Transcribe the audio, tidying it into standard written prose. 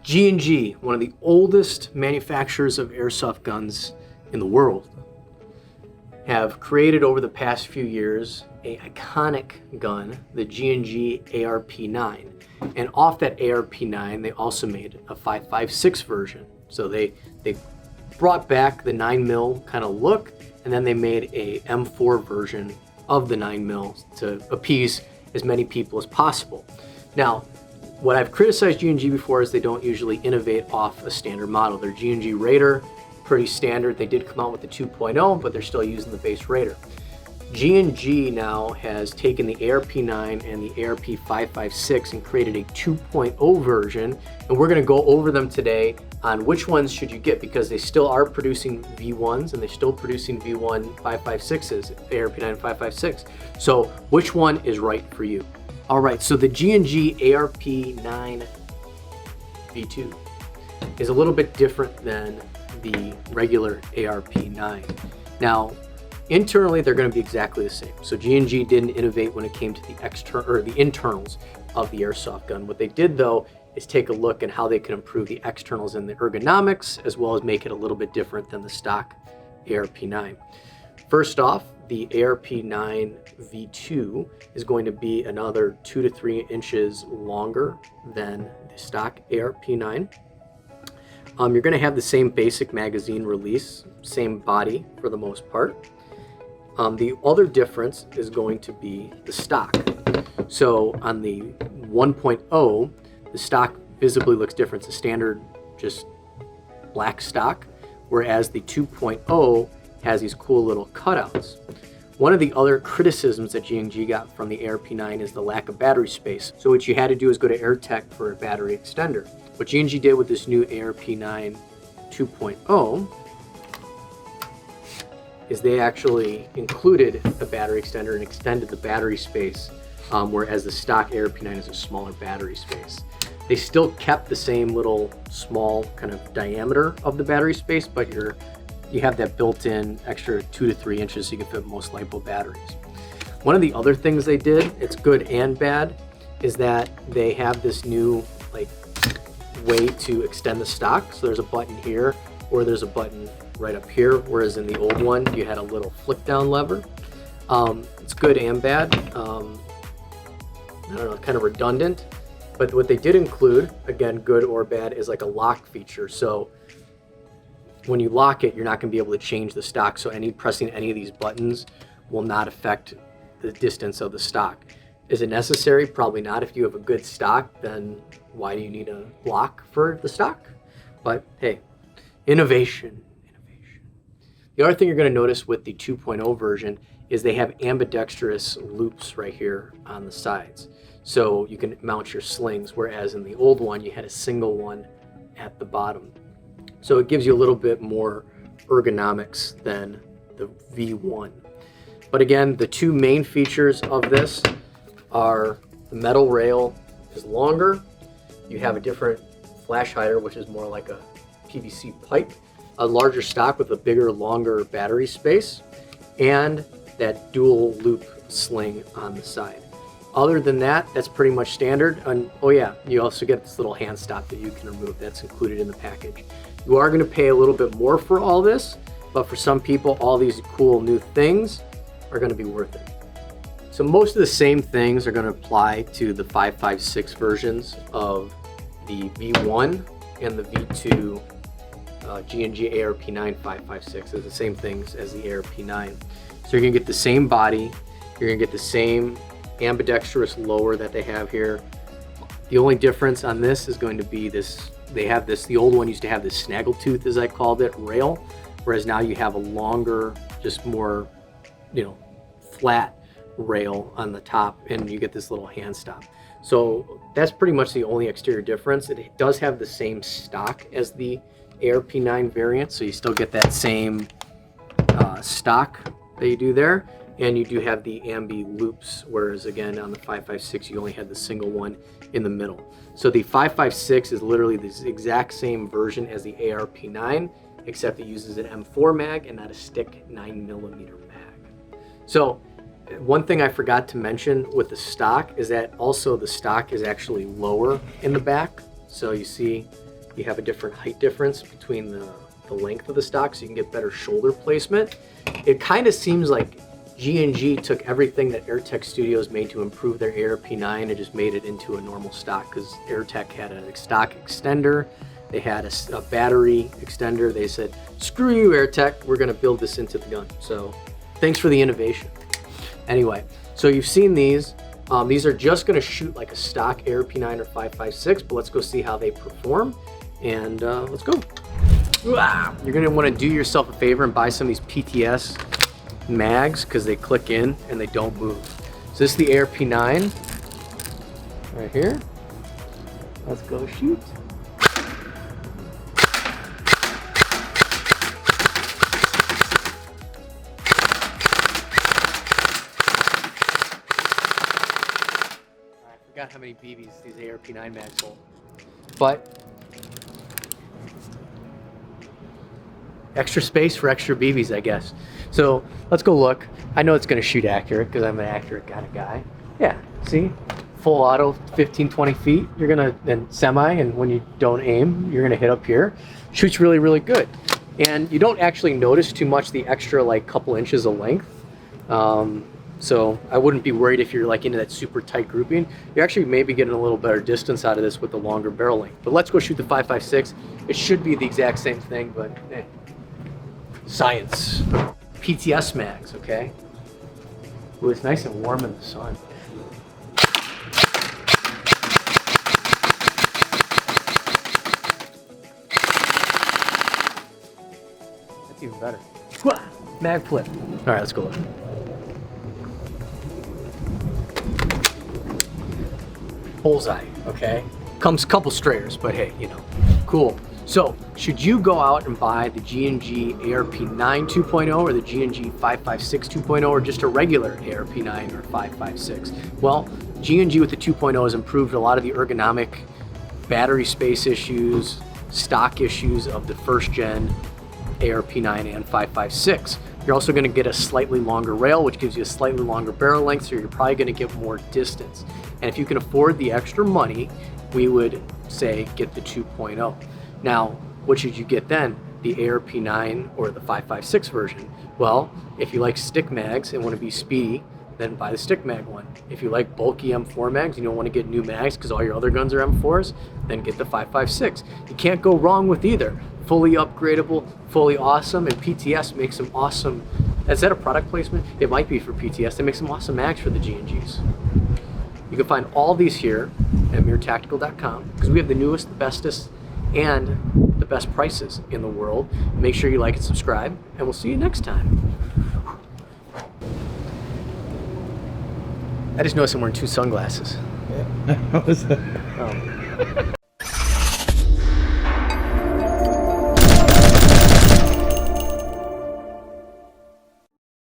G&G, one of the oldest manufacturers of airsoft guns in the world, have created over the past few years an iconic gun, the G&G ARP9. And off that ARP9, they also made a 5.56 version. So they brought back the 9mm kind of look, and then they made a M4 version of the 9mm to appease as many people as possible. Now, what I've criticized G&G before is they don't usually innovate off a standard model. Their G&G Raider, pretty standard. They did come out with the 2.0, but they're still using the base Raider. G&G now has taken the ARP9 and the ARP556 and created a 2.0 version, and we're going to go over them today on which ones should you get, because they still are producing V1s and they're still producing V1 5.56s, ARP9 5.56. So which one is right for you? All right, so the G&G ARP9 V2 is a little bit different than the regular ARP9. Now, internally, they're going to be exactly the same. So G&G didn't innovate when it came to the internals of the airsoft gun. What they did, though, is take a look at how they can improve the externals and the ergonomics, as well as make it a little bit different than the stock ARP9. First off, the ARP9 V2 is going to be another 2 to 3 inches longer than the stock ARP9. You're going to have the same basic magazine release, same body for the most part. The other difference is going to be the stock. So on the 1.0, the stock visibly looks different. It's a standard, just black stock, whereas the 2.0 has these cool little cutouts. One of the other criticisms that G&G got from the ARP9 is the lack of battery space. So what you had to do is go to Airtech for a battery extender. What G&G did with this new ARP9 2.0 is they actually included a battery extender and extended the battery space, whereas the stock ARP9 is a smaller battery space. They still kept the same little small kind of diameter of the battery space, but you have that built-in extra 2 to 3 inches so you can fit most Lipo batteries. One of the other things they did, it's good and bad, is that they have this new way to extend the stock. So there's a button here, or there's a button right up here, whereas in the old one you had a little flick down lever. It's good and bad. I don't know, kind of redundant. But what they did include, again, good or bad, is like a lock feature. So when you lock it, you're not going to be able to change the stock. So pressing any of these buttons will not affect the distance of the stock. Is it necessary? Probably not. If you have a good stock, then why do you need a lock for the stock? But hey, innovation. The other thing you're going to notice with the 2.0 version is they have ambidextrous loops right here on the sides. So you can mount your slings, whereas in the old one, you had a single one at the bottom. So it gives you a little bit more ergonomics than the V1. But again, the two main features of this are the metal rail is longer. You have a different flash hider, which is more like a PVC pipe, a larger stock with a bigger, longer battery space, and that dual loop sling on the side. Other than that, that's pretty much standard. And oh yeah, you also get this little hand stop that you can remove. That's included in the package. You are going to pay a little bit more for all this, but for some people, all these cool new things are going to be worth it. So most of the same things are going to apply to the 5.56 versions of the V1 and the V2 G&G ARP9 5.56. They're the same things as the ARP9. So you're going to get the same body. You're going to get the same ambidextrous lower that they have here. The only difference on this is going to be this. They have this, the old one used to have this snaggletooth, as I called it, rail, whereas now you have a longer, just more, flat rail on the top, and you get this little hand stop. So that's pretty much the only exterior difference. It does have the same stock as the ARP9 variant, so you still get that same stock that you do there, and you do have the ambi loops, whereas again on the 5.56 you only had the single one in the middle. So the 5.56 is literally the exact same version as the ARP9, except it uses an M4 mag and not a stick 9mm mag. So one thing I forgot to mention with the stock is that also the stock is actually lower in the back. So you see You have a different height difference between the length of the stock, so you can get better shoulder placement. It kind of seems like G&G took everything that Airtech Studios made to improve their ARP9 and just made it into a normal stock, because Airtech had a stock extender, they had a battery extender. They said, screw you Airtech, we're gonna build this into the gun. So thanks for the innovation. Anyway, so you've seen these. These are just gonna shoot like a stock ARP9 or 5.56, but let's go see how they perform, and let's go. You're gonna wanna do yourself a favor and buy some of these PTS mags, because they click in and they don't move. So this is the ARP9 right here. Let's go shoot. I forgot how many BBs these ARP9 mags hold, but extra space for extra BBs, I guess. So let's go look. I know it's going to shoot accurate because I'm an accurate kind of guy. Yeah, see? Full auto, 15, 20 feet. You're going to, then semi, and when you don't aim, you're going to hit up here. Shoots really, really good. And you don't actually notice too much the extra like couple inches of length. So I wouldn't be worried if you're like into that super tight grouping. You're actually maybe getting a little better distance out of this with the longer barrel length. But let's go shoot the 5.56. It should be the exact same thing, but science. PTS mags, okay? Ooh, it's nice and warm in the sun. That's even better. Mag flip. All right, let's go look. Bullseye, okay? Comes a couple strayers, but hey, you know, cool. So, should you go out and buy the G&G ARP9 2.0 or the G&G 5.56 2.0 or just a regular ARP9 or 5.56? Well, G&G with the 2.0 has improved a lot of the ergonomic battery space issues, stock issues of the first gen ARP9 and 5.56. You're also going to get a slightly longer rail, which gives you a slightly longer barrel length, so you're probably going to get more distance. And if you can afford the extra money, we would say get the 2.0. Now, what should you get then? The ARP9 or the 5.56 version? Well, if you like stick mags and want to be speedy, then buy the stick mag one. If you like bulky M4 mags, you don't want to get new mags because all your other guns are M4s, then get the 5.56. You can't go wrong with either. Fully upgradable, fully awesome, and PTS makes some awesome. Is that a product placement? It might be for PTS. They make some awesome mags for the G&Gs. You can find all these here at mirtactical.com because we have the newest, the bestest, and the best prices in the world. Make sure you like and subscribe, and we'll see you next time. I just noticed I'm wearing two sunglasses. Yeah. What was that? Oh.